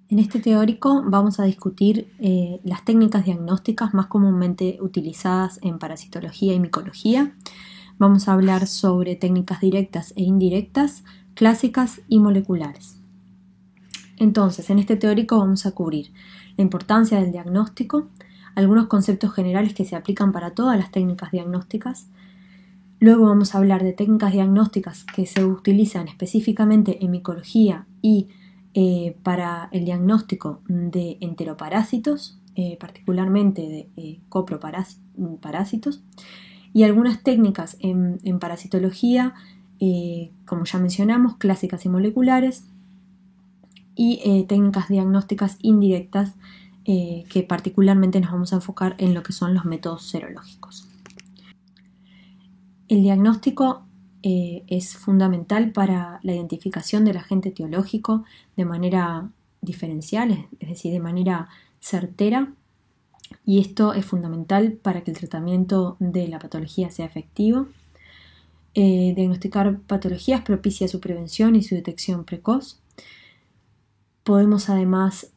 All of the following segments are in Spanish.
En este teórico vamos a discutir las técnicas diagnósticas más comúnmente utilizadas en parasitología y micología. Vamos a hablar sobre técnicas directas e indirectas, clásicas y moleculares. Entonces, en este teórico vamos a cubrir la importancia del diagnóstico, algunos conceptos generales que se aplican para todas las técnicas diagnósticas. Luego vamos a hablar de técnicas diagnósticas que se utilizan específicamente en micología y para el diagnóstico de enteroparásitos, particularmente de coproparásitos, y algunas técnicas en parasitología, como ya mencionamos, clásicas y moleculares, y técnicas diagnósticas indirectas, que particularmente nos vamos a enfocar en lo que son los métodos serológicos. El diagnóstico es fundamental para la identificación del agente etiológico de manera diferencial, es decir, de manera certera, y esto es fundamental para que el tratamiento de la patología sea efectivo. Diagnosticar patologías propicia su prevención y su detección precoz. Podemos además,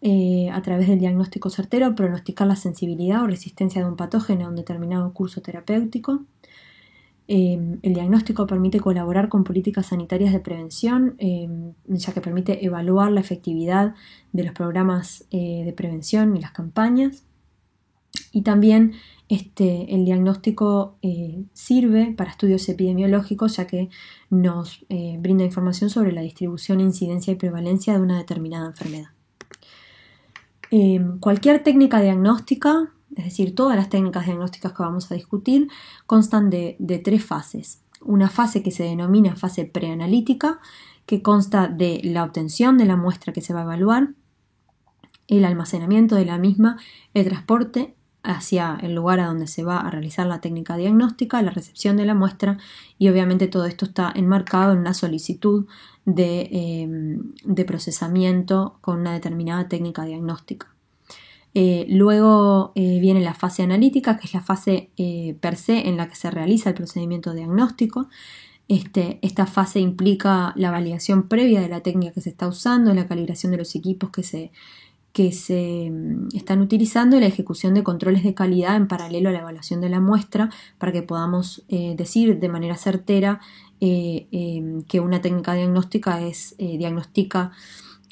a través del diagnóstico certero, pronosticar la sensibilidad o resistencia de un patógeno a un determinado curso terapéutico. El diagnóstico permite colaborar con políticas sanitarias de prevención, ya que permite evaluar la efectividad de los programas de prevención y las campañas. Y también el diagnóstico sirve para estudios epidemiológicos, ya que nos brinda información sobre la distribución, incidencia y prevalencia de una determinada enfermedad. Cualquier técnica diagnóstica, es decir, todas las técnicas diagnósticas que vamos a discutir, constan de tres fases. Una fase que se denomina fase preanalítica, que consta de la obtención de la muestra que se va a evaluar, el almacenamiento de la misma, el transporte hacia el lugar a donde se va a realizar la técnica diagnóstica, la recepción de la muestra, y obviamente todo esto está enmarcado en una solicitud de procesamiento con una determinada técnica diagnóstica. Luego viene la fase analítica, que es la fase per se en la que se realiza el procedimiento diagnóstico. Esta fase implica la validación previa de la técnica que se está usando, la calibración de los equipos que se están utilizando y la ejecución de controles de calidad en paralelo a la evaluación de la muestra, para que podamos decir de manera certera que una técnica diagnóstica diagnostica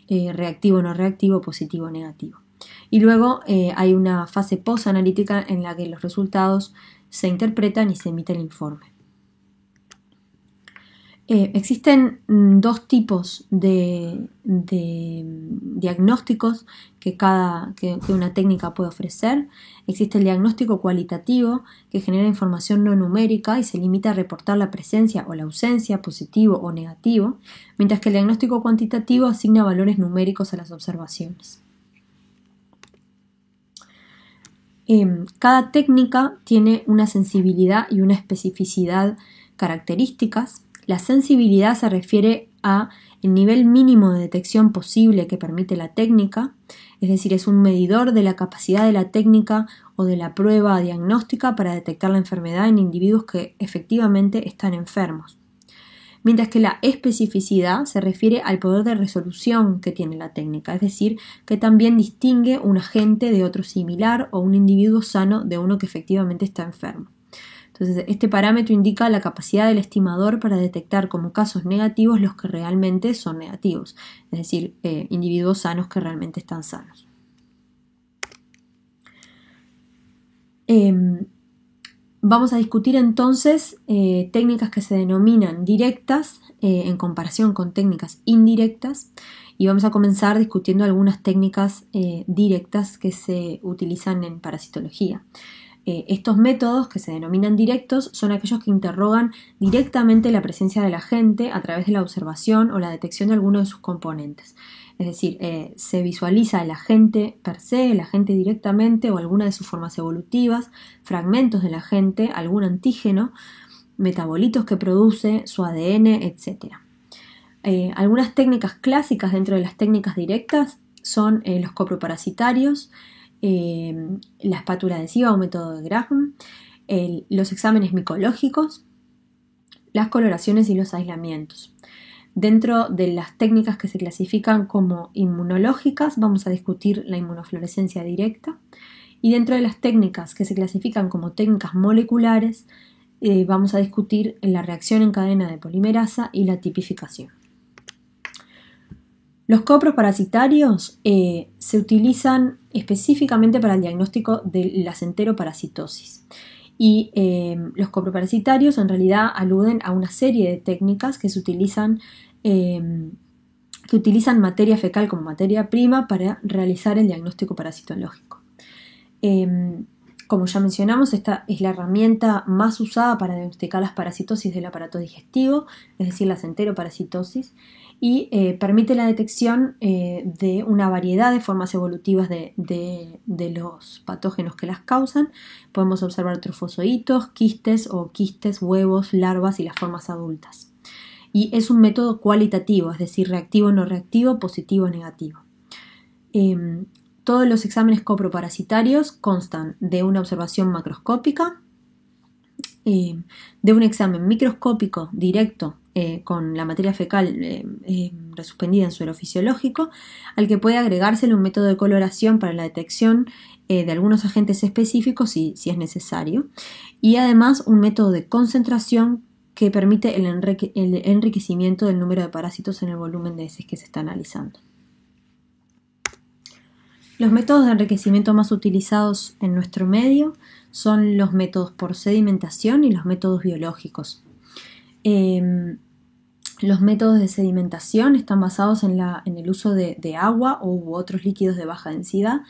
reactivo o no reactivo, positivo o negativo. Y luego hay una fase posanalítica en la que los resultados se interpretan y se emite el informe. Existen dos tipos de diagnósticos que una técnica puede ofrecer. Existe el diagnóstico cualitativo, que genera información no numérica y se limita a reportar la presencia o la ausencia, positivo o negativo, mientras que el diagnóstico cuantitativo asigna valores numéricos a las observaciones. Cada técnica tiene una sensibilidad y una especificidad características. La sensibilidad se refiere a el nivel mínimo de detección posible que permite la técnica, es decir, es un medidor de la capacidad de la técnica o de la prueba diagnóstica para detectar la enfermedad en individuos que efectivamente están enfermos. Mientras que la especificidad se refiere al poder de resolución que tiene la técnica, es decir, que también distingue un agente de otro similar o un individuo sano de uno que efectivamente está enfermo. Entonces, este parámetro indica la capacidad del estimador para detectar como casos negativos los que realmente son negativos, es decir, individuos sanos que realmente están sanos. Vamos a discutir entonces técnicas que se denominan directas en comparación con técnicas indirectas, y vamos a comenzar discutiendo algunas técnicas directas que se utilizan en parasitología. Estos métodos, que se denominan directos, son aquellos que interrogan directamente la presencia del agente a través de la observación o la detección de alguno de sus componentes. Es decir, se visualiza el agente per se, el agente directamente o alguna de sus formas evolutivas, fragmentos del agente, algún antígeno, metabolitos que produce, su ADN, etc. Algunas técnicas clásicas dentro de las técnicas directas son los coproparasitarios, la espátula adhesiva o método de Graham, los exámenes micológicos, las coloraciones y los aislamientos. Dentro de las técnicas que se clasifican como inmunológicas, vamos a discutir la inmunofluorescencia directa. Y dentro de las técnicas que se clasifican como técnicas moleculares, vamos a discutir la reacción en cadena de polimerasa y la tipificación. Los coproparasitarios se utilizan específicamente para el diagnóstico de la enteroparasitosis. Y los coproparasitarios en realidad aluden a una serie de técnicas que utilizan materia fecal como materia prima para realizar el diagnóstico parasitológico. Como ya mencionamos, esta es la herramienta más usada para diagnosticar las parasitosis del aparato digestivo, es decir, las enteroparasitosis, y permite la detección de una variedad de formas evolutivas de los patógenos que las causan. Podemos observar trofozoitos, quistes, huevos, larvas y las formas adultas. Y es un método cualitativo, es decir, reactivo, no reactivo, positivo, negativo. Todos los exámenes coproparasitarios constan de una observación macroscópica, de un examen microscópico directo con la materia fecal resuspendida en suelo fisiológico, al que puede agregársele un método de coloración para la detección de algunos agentes específicos si es necesario, y además un método de concentración que permite el enriquecimiento del número de parásitos en el volumen de heces que se está analizando. Los métodos de enriquecimiento más utilizados en nuestro medio son los métodos por sedimentación y los métodos biológicos. Los métodos de sedimentación están basados en el uso de agua u otros líquidos de baja densidad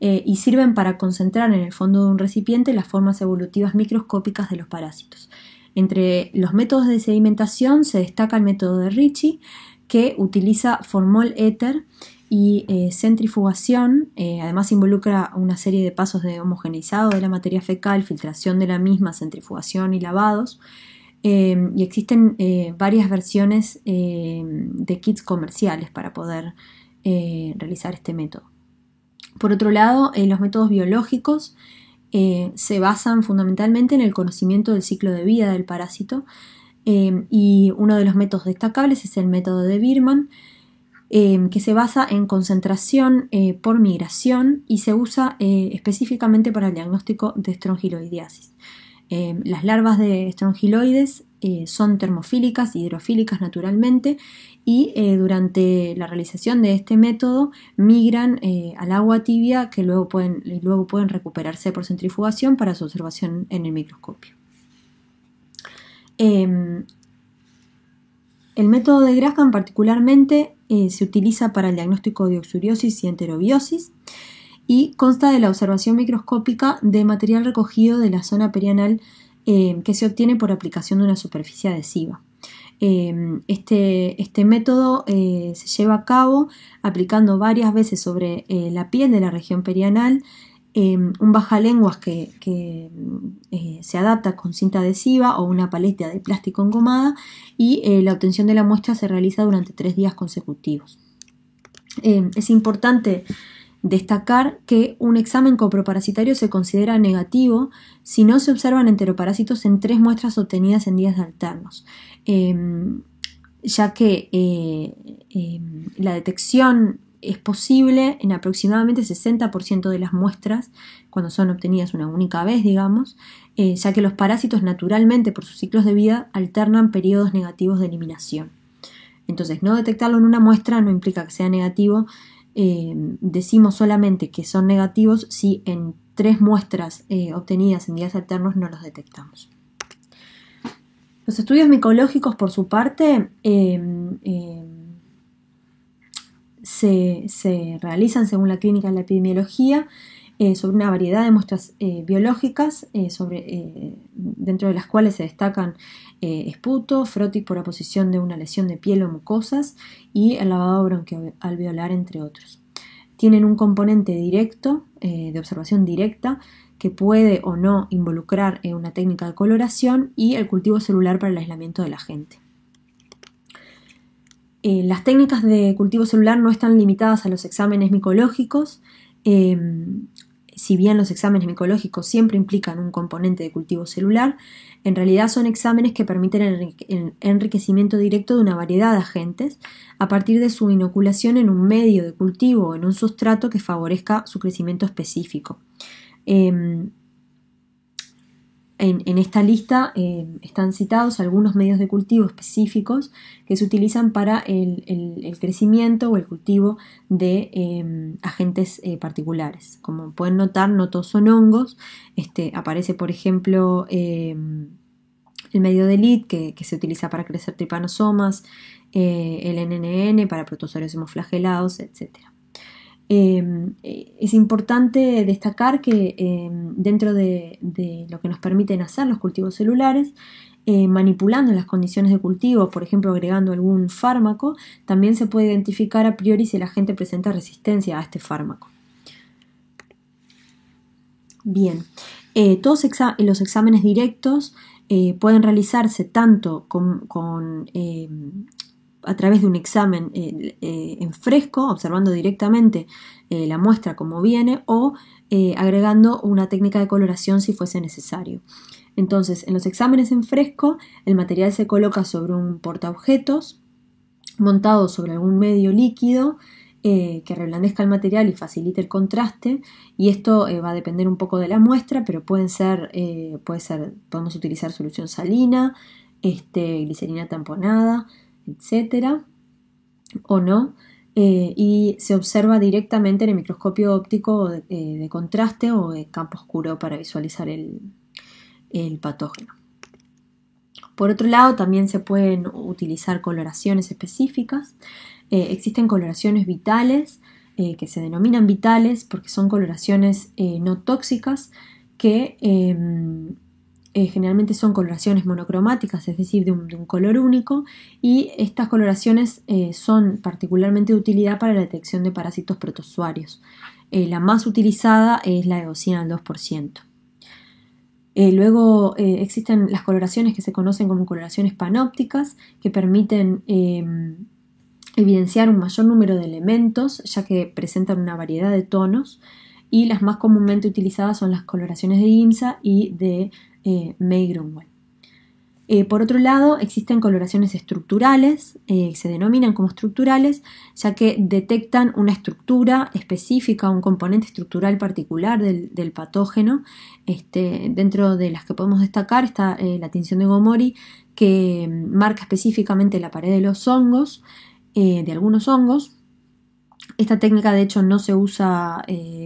y sirven para concentrar en el fondo de un recipiente las formas evolutivas microscópicas de los parásitos. Entre los métodos de sedimentación se destaca el método de Ricci, que utiliza formol éter y centrifugación. Además involucra una serie de pasos de homogeneizado de la materia fecal, filtración de la misma, centrifugación y lavados. Y existen varias versiones de kits comerciales para poder realizar este método. Por otro lado, los métodos biológicos se basan fundamentalmente en el conocimiento del ciclo de vida del parásito, y uno de los métodos destacables es el método de Birman, que se basa en concentración por migración y se usa específicamente para el diagnóstico de estrongiloidiasis. Las larvas de estrongiloides son termofílicas y hidrofílicas naturalmente, y durante la realización de este método migran al agua tibia, que luego pueden recuperarse por centrifugación para su observación en el microscopio. El método de Graham particularmente se utiliza para el diagnóstico de oxuriosis y enterobiosis y consta de la observación microscópica de material recogido de la zona perianal que se obtiene por aplicación de una superficie adhesiva. Este método se lleva a cabo aplicando varias veces sobre la piel de la región perianal un bajalenguas que se adapta con cinta adhesiva o una paleta de plástico engomada, y la obtención de la muestra se realiza durante 3 días consecutivos. Es importante destacar que un examen coproparasitario se considera negativo si no se observan enteroparásitos en 3 muestras obtenidas en días alternos, ya que la detección es posible en aproximadamente 60% de las muestras cuando son obtenidas una única vez, digamos, ya que los parásitos naturalmente por sus ciclos de vida alternan periodos negativos de eliminación. Entonces, no detectarlo en una muestra no implica que sea negativo. Decimos solamente que son negativos si en 3 muestras obtenidas en días alternos no los detectamos. Los estudios micológicos, por su parte, se realizan según la clínica de la epidemiología sobre una variedad de muestras biológicas, dentro de las cuales se destacan esputo, frotis por aposición de una lesión de piel o mucosas y el lavado bronquialveolar, entre otros. Tienen un componente directo, de observación directa, que puede o no involucrar una técnica de coloración, y el cultivo celular para el aislamiento del agente. Las técnicas de cultivo celular no están limitadas a los exámenes micológicos. si bien los exámenes micológicos siempre implican un componente de cultivo celular, en realidad son exámenes que permiten el enriquecimiento directo de una variedad de agentes a partir de su inoculación en un medio de cultivo o en un sustrato que favorezca su crecimiento específico. En esta lista están citados algunos medios de cultivo específicos que se utilizan para el crecimiento o el cultivo de agentes particulares. Como pueden notar, no todos son hongos. Aparece, por ejemplo, el medio de Litt que se utiliza para crecer tripanosomas, el NNN para protozoarios hemoflagelados, etc. Es importante destacar que dentro de lo que nos permiten hacer los cultivos celulares, manipulando las condiciones de cultivo, por ejemplo agregando algún fármaco, también se puede identificar a priori si el agente presenta resistencia a este fármaco. Bien, todos los exámenes directos pueden realizarse tanto a través de un examen en fresco, observando directamente la muestra como viene, o agregando una técnica de coloración si fuese necesario. Entonces, en los exámenes en fresco, el material se coloca sobre un portaobjetos montado sobre algún medio líquido que reblandezca el material y facilite el contraste, y esto va a depender un poco de la muestra, pero podemos utilizar solución salina, glicerina tamponada, etcétera, o no, y se observa directamente en el microscopio óptico de contraste o de campo oscuro para visualizar el patógeno. Por otro lado, también se pueden utilizar coloraciones específicas. Existen coloraciones vitales, que se denominan vitales porque son coloraciones no tóxicas que generalmente son coloraciones monocromáticas, es decir, de un color único, y estas coloraciones son particularmente de utilidad para la detección de parásitos protozoarios. La más utilizada es la eosina al 2%. Luego existen las coloraciones que se conocen como coloraciones panópticas, que permiten evidenciar un mayor número de elementos, ya que presentan una variedad de tonos, y las más comúnmente utilizadas son las coloraciones de IMSA y de May-Grunwald. Por otro lado, existen coloraciones estructurales, se denominan como estructurales, ya que detectan una estructura específica, un componente estructural particular del patógeno. Dentro de las que podemos destacar está la tinción de Gomori, que marca específicamente la pared de los hongos, de algunos hongos. Esta técnica de hecho no se usa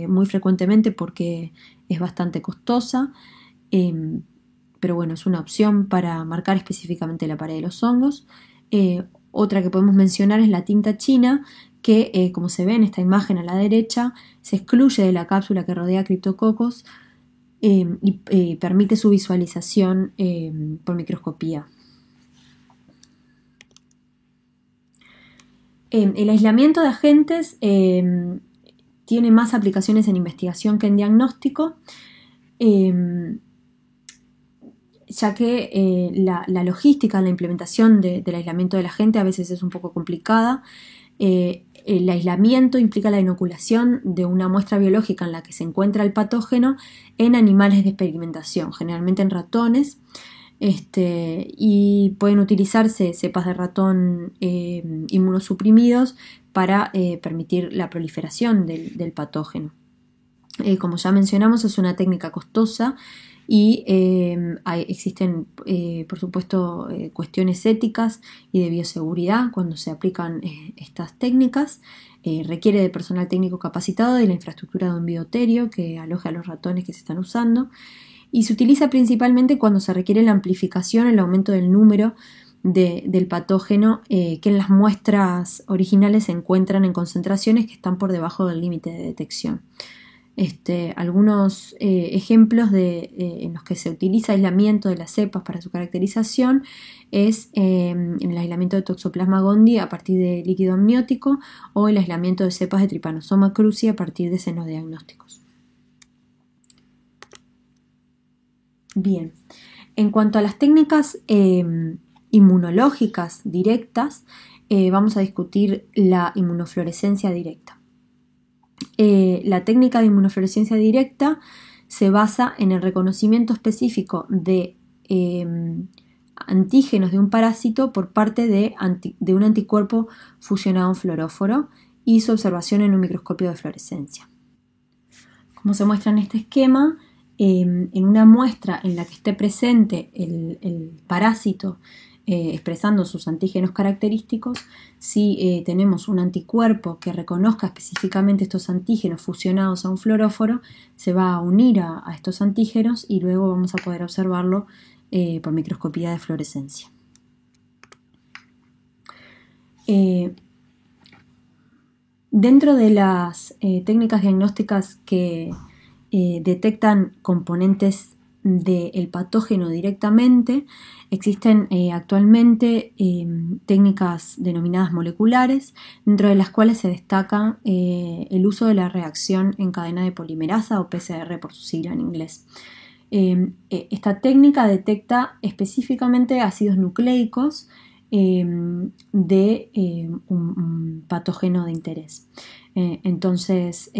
muy frecuentemente porque es bastante costosa, pero bueno, es una opción para marcar específicamente la pared de los hongos. Otra que podemos mencionar es la tinta china, que como se ve en esta imagen a la derecha, se excluye de la cápsula que rodea a Cryptococcus y permite su visualización por microscopía. El aislamiento de agentes tiene más aplicaciones en investigación que en diagnóstico, ya que la logística, la implementación del aislamiento del agente a veces es un poco complicada. El aislamiento implica la inoculación de una muestra biológica en la que se encuentra el patógeno en animales de experimentación, generalmente en ratones, y pueden utilizarse cepas de ratón inmunosuprimidos para permitir la proliferación del patógeno. Como ya mencionamos, es una técnica costosa y existen, por supuesto, cuestiones éticas y de bioseguridad cuando se aplican estas técnicas. Requiere de personal técnico capacitado y la infraestructura de un bioterio que aloje a los ratones que se están usando, y se utiliza principalmente cuando se requiere la amplificación, el aumento del número del patógeno, que en las muestras originales se encuentran en concentraciones que están por debajo del límite de detección. Algunos ejemplos en los que se utiliza aislamiento de las cepas para su caracterización es en el aislamiento de Toxoplasma gondii a partir de líquido amniótico, o el aislamiento de cepas de Trypanosoma cruzi a partir de senos diagnósticos. Bien, en cuanto a las técnicas inmunológicas directas, vamos a discutir la inmunofluorescencia directa. La técnica de inmunofluorescencia directa se basa en el reconocimiento específico de antígenos de un parásito por parte de un anticuerpo fusionado en fluoróforo y su observación en un microscopio de fluorescencia. Como se muestra en este esquema, en una muestra en la que esté presente el parásito expresando sus antígenos característicos, si tenemos un anticuerpo que reconozca específicamente estos antígenos fusionados a un fluoróforo, se va a unir a estos antígenos y luego vamos a poder observarlo por microscopía de fluorescencia. Dentro de las técnicas diagnósticas que detectan componentes del patógeno directamente, existen actualmente técnicas denominadas moleculares, dentro de las cuales se destaca el uso de la reacción en cadena de polimerasa o PCR por su sigla en inglés. Esta técnica detecta específicamente ácidos nucleicos de un patógeno de interés. Entonces,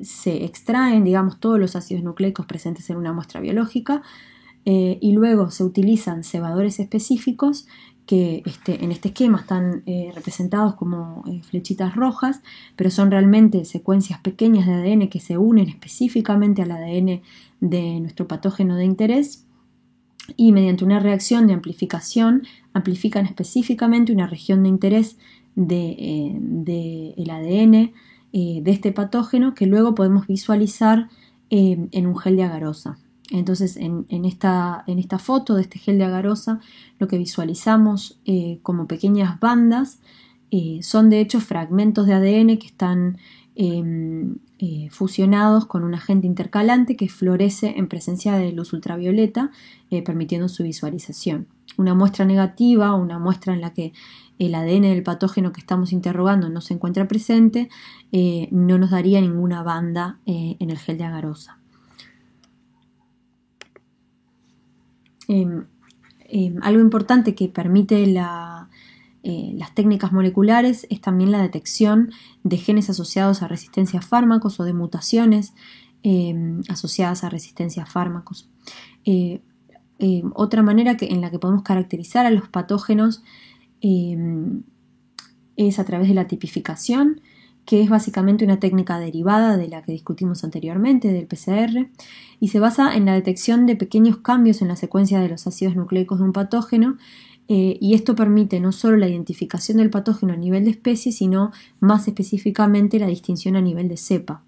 se extraen, digamos, todos los ácidos nucleicos presentes en una muestra biológica y luego se utilizan cebadores específicos que en este esquema están representados como flechitas rojas, pero son realmente secuencias pequeñas de ADN que se unen específicamente al ADN de nuestro patógeno de interés y mediante una reacción de amplificación amplifican específicamente una región de interés del ADN de este patógeno que luego podemos visualizar en un gel de agarosa. Entonces en esta foto de este gel de agarosa lo que visualizamos como pequeñas bandas son de hecho fragmentos de ADN que están fusionados con un agente intercalante que fluoresce en presencia de luz ultravioleta, permitiendo su visualización. Una muestra negativa, una muestra en la que el ADN del patógeno que estamos interrogando no se encuentra presente, no nos daría ninguna banda en el gel de agarosa. Algo importante que permite las técnicas moleculares es también la detección de genes asociados a resistencia a fármacos o de mutaciones asociadas a resistencia a fármacos. Otra manera en la que podemos caracterizar a los patógenos es a través de la tipificación, que es básicamente una técnica derivada de la que discutimos anteriormente, del PCR, y se basa en la detección de pequeños cambios en la secuencia de los ácidos nucleicos de un patógeno, y esto permite no solo la identificación del patógeno a nivel de especie, sino más específicamente la distinción a nivel de cepa.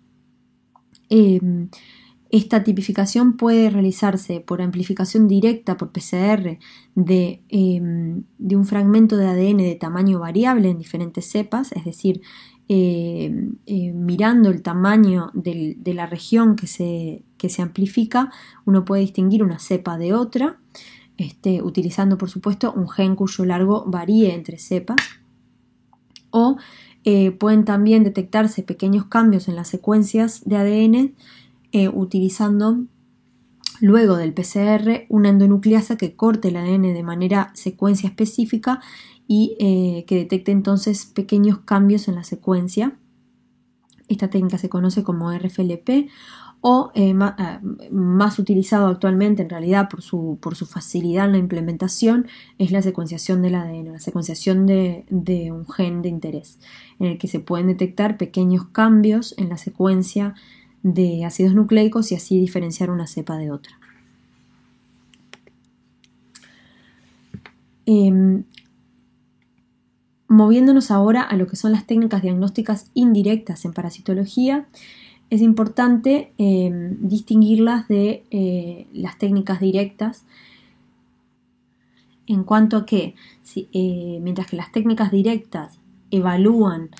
Esta tipificación puede realizarse por amplificación directa por PCR de un fragmento de ADN de tamaño variable en diferentes cepas, es decir, mirando el tamaño de la región que se amplifica, uno puede distinguir una cepa de otra, utilizando por supuesto un gen cuyo largo varíe entre cepas, o pueden también detectarse pequeños cambios en las secuencias de ADN utilizando luego del PCR una endonucleasa que corte el ADN de manera secuencia específica y que detecte entonces pequeños cambios en la secuencia. Esta técnica se conoce como RFLP o más utilizado actualmente en realidad por su facilidad en la implementación es la secuenciación del ADN, la secuenciación de un gen de interés, en el que se pueden detectar pequeños cambios en la secuencia de ácidos nucleicos y así diferenciar una cepa de otra. Moviéndonos ahora a lo que son las técnicas diagnósticas indirectas en parasitología, es importante distinguirlas de las técnicas directas en cuanto a que mientras que las técnicas directas evalúan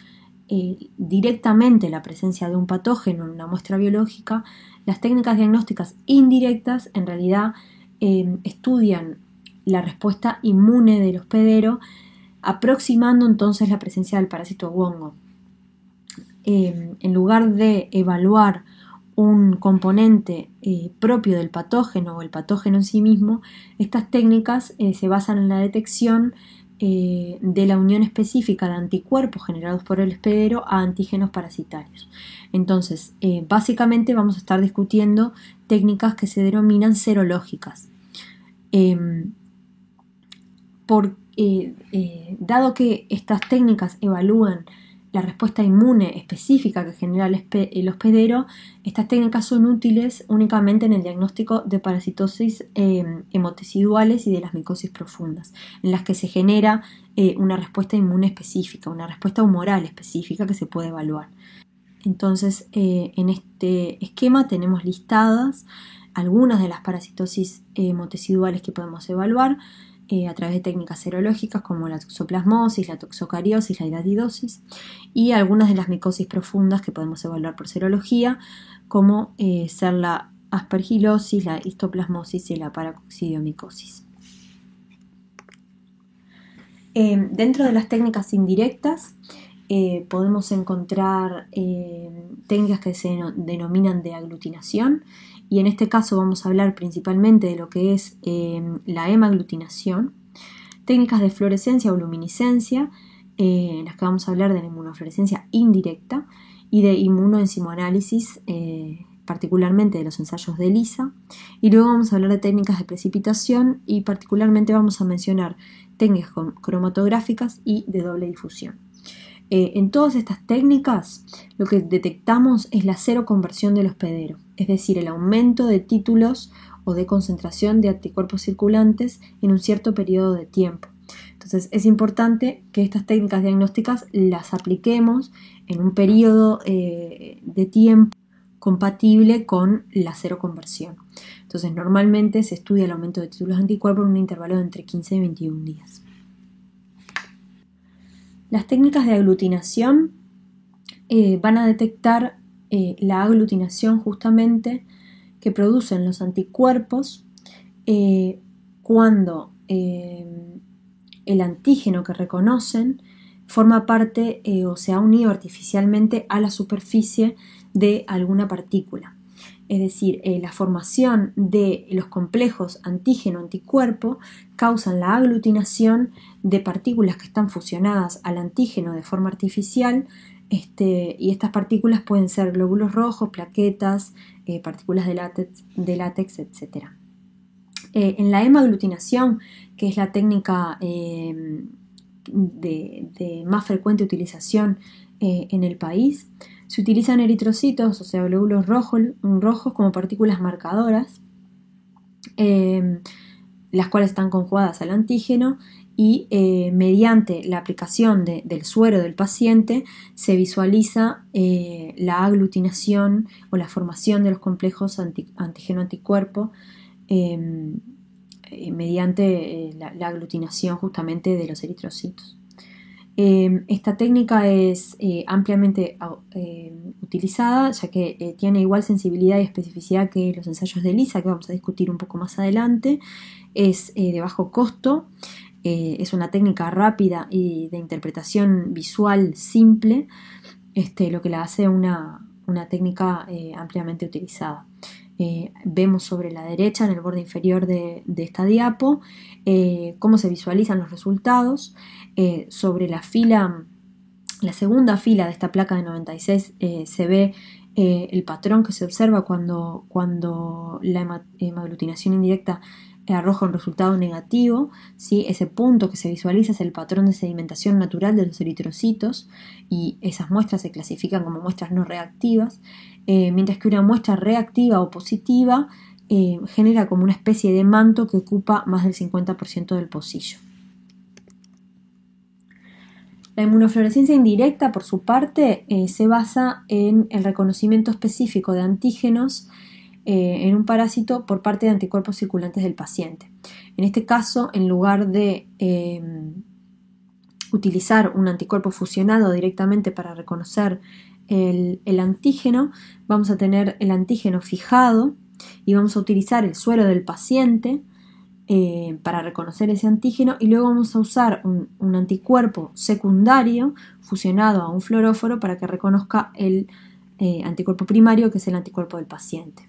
directamente la presencia de un patógeno en una muestra biológica, las técnicas diagnósticas indirectas en realidad estudian la respuesta inmune del hospedero, aproximando entonces la presencia del parásito hongo. En lugar de evaluar un componente propio del patógeno o el patógeno en sí mismo, estas técnicas se basan en la detección de la unión específica de anticuerpos generados por el hospedero a antígenos parasitarios. Entonces, básicamente vamos a estar discutiendo técnicas que se denominan serológicas. Dado que estas técnicas evalúan la respuesta inmune específica que genera el hospedero, estas técnicas son útiles únicamente en el diagnóstico de parasitosis hemoteciduales y de las micosis profundas, en las que se genera una respuesta inmune específica, una respuesta humoral específica que se puede evaluar. Entonces, en este esquema tenemos listadas algunas de las parasitosis hemoteciduales que podemos evaluar a través de técnicas serológicas como la toxoplasmosis, la toxocariosis, la hidatidosis, y algunas de las micosis profundas que podemos evaluar por serología, como ser la aspergilosis, la histoplasmosis y la paracoccidiomicosis. Dentro de las técnicas indirectas podemos encontrar técnicas que se denominan de aglutinación, y en este caso vamos a hablar principalmente de lo que es la hemaglutinación, técnicas de fluorescencia o luminiscencia, en las que vamos a hablar de la inmunofluorescencia indirecta y de inmunoenzimoanálisis, particularmente de los ensayos de ELISA, y luego vamos a hablar de técnicas de precipitación y particularmente vamos a mencionar técnicas cromatográficas y de doble difusión. En todas estas técnicas lo que detectamos es la seroconversión del hospedero, es decir, el aumento de títulos o de concentración de anticuerpos circulantes en un cierto periodo de tiempo. Entonces es importante que estas técnicas diagnósticas las apliquemos en un periodo de tiempo compatible con la seroconversión. Entonces normalmente se estudia el aumento de títulos de anticuerpos en un intervalo de entre 15 y 21 días. Las técnicas de aglutinación van a detectar la aglutinación justamente que producen los anticuerpos cuando el antígeno que reconocen forma parte o se ha unido artificialmente a la superficie de alguna partícula. Es decir, la formación de los complejos antígeno-anticuerpo causan la aglutinación de partículas que están fusionadas al antígeno de forma artificial, y estas partículas pueden ser glóbulos rojos, plaquetas, partículas de látex, etc. En la hemaglutinación, que es la técnica de más frecuente utilización en el país, se utilizan eritrocitos, o sea, glóbulos rojos como partículas marcadoras, las cuales están conjugadas al antígeno, y mediante la aplicación del suero del paciente se visualiza la aglutinación o la formación de los complejos antígeno-anticuerpo mediante la aglutinación justamente de los eritrocitos. Esta técnica es ampliamente utilizada, ya que tiene igual sensibilidad y especificidad que los ensayos de ELISA, que vamos a discutir un poco más adelante. Es de bajo costo, es una técnica rápida y de interpretación visual simple, lo que la hace una técnica ampliamente utilizada. Vemos sobre la derecha, en el borde inferior de esta diapo, cómo se visualizan los resultados. Sobre la segunda fila de esta placa de 96 se ve el patrón que se observa cuando la hemaglutinación indirecta arroja un resultado negativo, ¿sí? Ese punto que se visualiza es el patrón de sedimentación natural de los eritrocitos, y esas muestras se clasifican como muestras no reactivas, mientras que una muestra reactiva o positiva genera como una especie de manto que ocupa más del 50% del pocillo. La inmunofluorescencia indirecta, por su parte, se basa en el reconocimiento específico de antígenos en un parásito por parte de anticuerpos circulantes del paciente. En este caso, en lugar de utilizar un anticuerpo fusionado directamente para reconocer el antígeno, vamos a tener el antígeno fijado y vamos a utilizar el suero del paciente para reconocer ese antígeno, y luego vamos a usar un anticuerpo secundario fusionado a un fluoróforo para que reconozca el anticuerpo primario, que es el anticuerpo del paciente.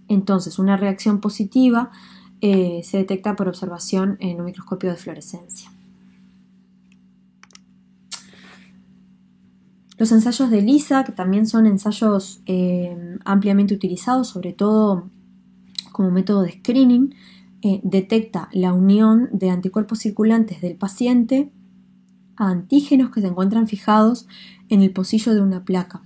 Entonces, una reacción positiva se detecta por observación en un microscopio de fluorescencia. Los ensayos de ELISA, que también son ensayos ampliamente utilizados, sobre todo como método de screening, detecta la unión de anticuerpos circulantes del paciente a antígenos que se encuentran fijados en el pocillo de una placa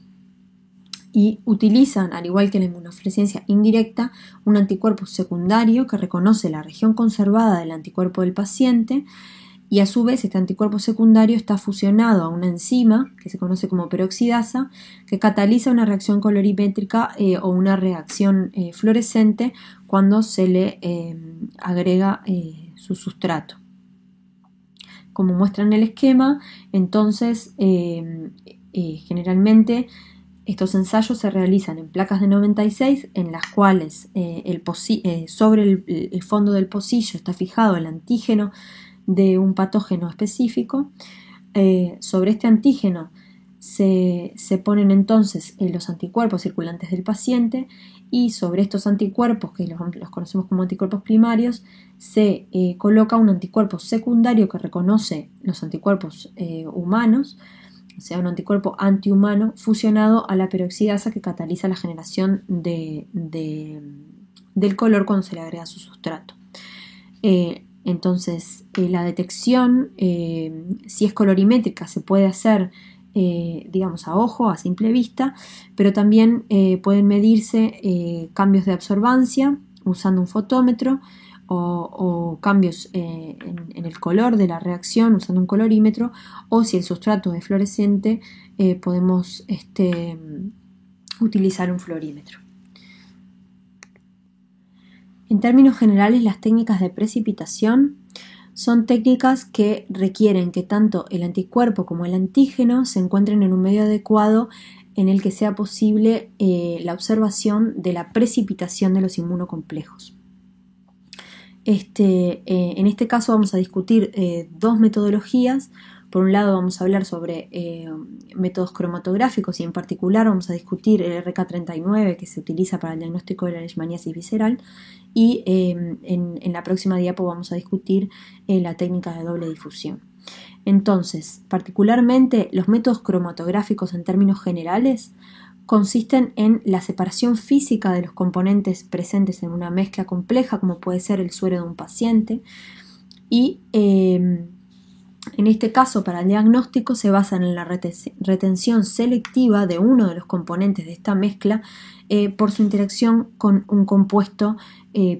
y utilizan, al igual que la inmunofluorescencia indirecta, un anticuerpo secundario que reconoce la región conservada del anticuerpo del paciente y a su vez este anticuerpo secundario está fusionado a una enzima que se conoce como peroxidasa que cataliza una reacción colorimétrica o una reacción fluorescente cuando se le agrega su sustrato. Como muestra en el esquema, entonces generalmente estos ensayos se realizan en placas de 96 en las cuales sobre el fondo del pocillo está fijado el antígeno de un patógeno específico. Sobre este antígeno se ponen entonces los anticuerpos circulantes del paciente y sobre estos anticuerpos, que los conocemos como anticuerpos primarios, se coloca un anticuerpo secundario que reconoce los anticuerpos humanos, o sea, un anticuerpo antihumano fusionado a la peroxidasa que cataliza la generación del color cuando se le agrega su sustrato. Entonces, la detección, si es colorimétrica, se puede hacer, digamos, a ojo, a simple vista, pero también pueden medirse cambios de absorbancia usando un fotómetro o cambios en el color de la reacción usando un colorímetro, o si el sustrato es fluorescente, podemos utilizar un fluorímetro. En términos generales, las técnicas de precipitación son técnicas que requieren que tanto el anticuerpo como el antígeno se encuentren en un medio adecuado en el que sea posible la observación de la precipitación de los inmunocomplejos. En este caso vamos a discutir dos metodologías. Por un lado vamos a hablar sobre métodos cromatográficos y en particular vamos a discutir el RK39 que se utiliza para el diagnóstico de la leishmaniasis visceral y en la próxima diapo vamos a discutir la técnica de doble difusión. Entonces, particularmente los métodos cromatográficos en términos generales consisten en la separación física de los componentes presentes en una mezcla compleja como puede ser el suero de un paciente y en este caso, para el diagnóstico se basan en la retención selectiva de uno de los componentes de esta mezcla por su interacción con un compuesto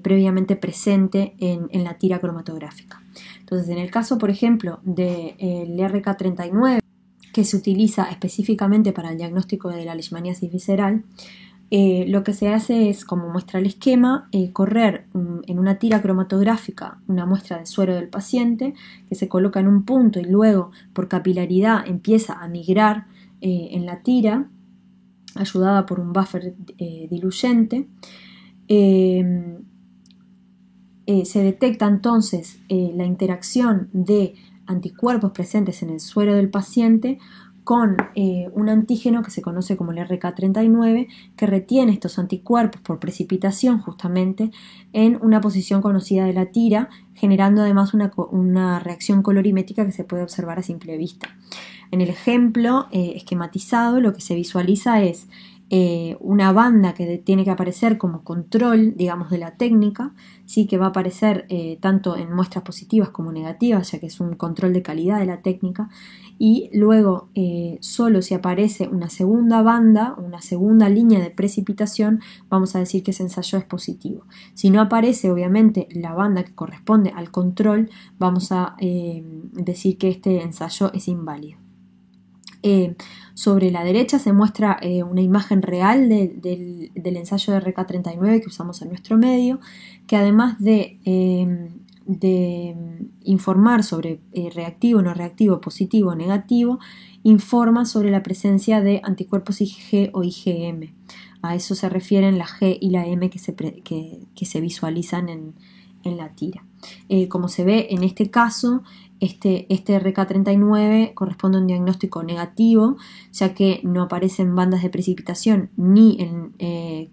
previamente presente en la tira cromatográfica. Entonces, en el caso, por ejemplo, del RK39, que se utiliza específicamente para el diagnóstico de la leishmaniasis visceral, lo que se hace es, como muestra el esquema, correr en una tira cromatográfica una muestra de suero del paciente que se coloca en un punto y luego por capilaridad empieza a migrar en la tira ayudada por un buffer diluyente. Se detecta entonces la interacción de anticuerpos presentes en el suero del paciente con un antígeno que se conoce como el RK39 que retiene estos anticuerpos por precipitación justamente en una posición conocida de la tira, generando además una reacción colorimétrica que se puede observar a simple vista. En el ejemplo esquematizado lo que se visualiza es una banda que tiene que aparecer como control, digamos, de la técnica, sí, que va a aparecer tanto en muestras positivas como negativas, ya que es un control de calidad de la técnica, y luego solo si aparece una segunda banda, una segunda línea de precipitación, vamos a decir que ese ensayo es positivo. Si no aparece, obviamente, la banda que corresponde al control, vamos a decir que este ensayo es inválido. Sobre la derecha se muestra una imagen real del ensayo de RK39 que usamos en nuestro medio, que además de informar sobre reactivo, no reactivo, positivo o negativo, informa sobre la presencia de anticuerpos IgG o IgM. A eso se refieren la G y la M que se visualizan en la tira. Como se ve en este caso, Este RK39 corresponde a un diagnóstico negativo, ya que no aparecen bandas de precipitación ni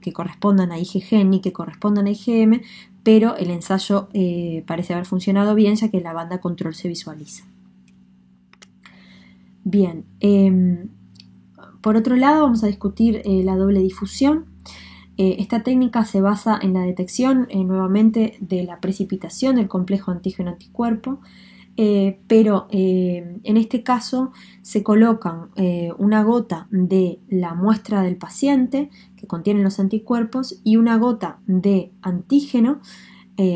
que correspondan a IgG ni que correspondan a IgM, pero el ensayo parece haber funcionado bien, ya que la banda control se visualiza. Bien, por otro lado vamos a discutir la doble difusión. Esta técnica se basa en la detección nuevamente de la precipitación del complejo antígeno-anticuerpo, pero en este caso se colocan una gota de la muestra del paciente que contiene los anticuerpos y una gota de antígeno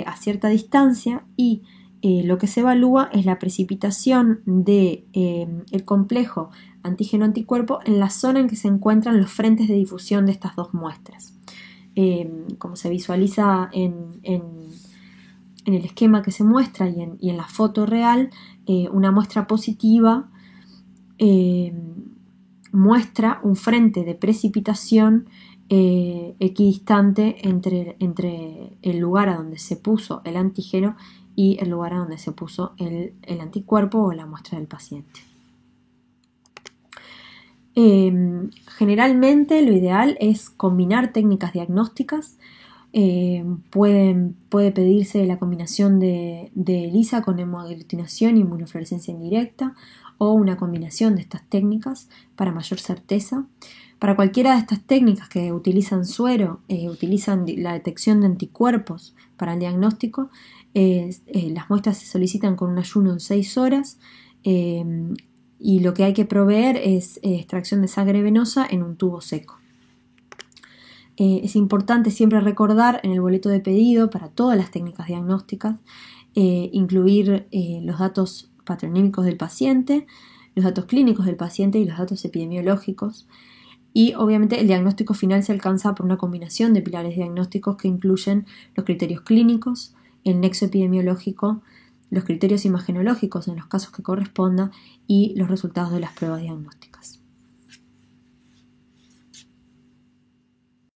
a cierta distancia, y lo que se evalúa es la precipitación del complejo antígeno-anticuerpo en la zona en que se encuentran los frentes de difusión de estas dos muestras. Como se visualiza en el esquema que se muestra y en la foto real, una muestra positiva muestra un frente de precipitación equidistante entre el lugar a donde se puso el antígeno y el lugar a donde se puso el anticuerpo o la muestra del paciente. Generalmente lo ideal es combinar técnicas diagnósticas. Puede pedirse la combinación de ELISA con hemoaglutinación y inmunofluorescencia indirecta, o una combinación de estas técnicas para mayor certeza. Para cualquiera de estas técnicas que utilizan suero, utilizan la detección de anticuerpos para el diagnóstico, las muestras se solicitan con un ayuno de 6 horas, y lo que hay que proveer es extracción de sangre venosa en un tubo seco. Es importante siempre recordar en el boleto de pedido para todas las técnicas diagnósticas incluir los datos patronímicos del paciente, los datos clínicos del paciente y los datos epidemiológicos. Y obviamente el diagnóstico final se alcanza por una combinación de pilares diagnósticos que incluyen los criterios clínicos, el nexo epidemiológico, los criterios imagenológicos en los casos que corresponda y los resultados de las pruebas diagnósticas.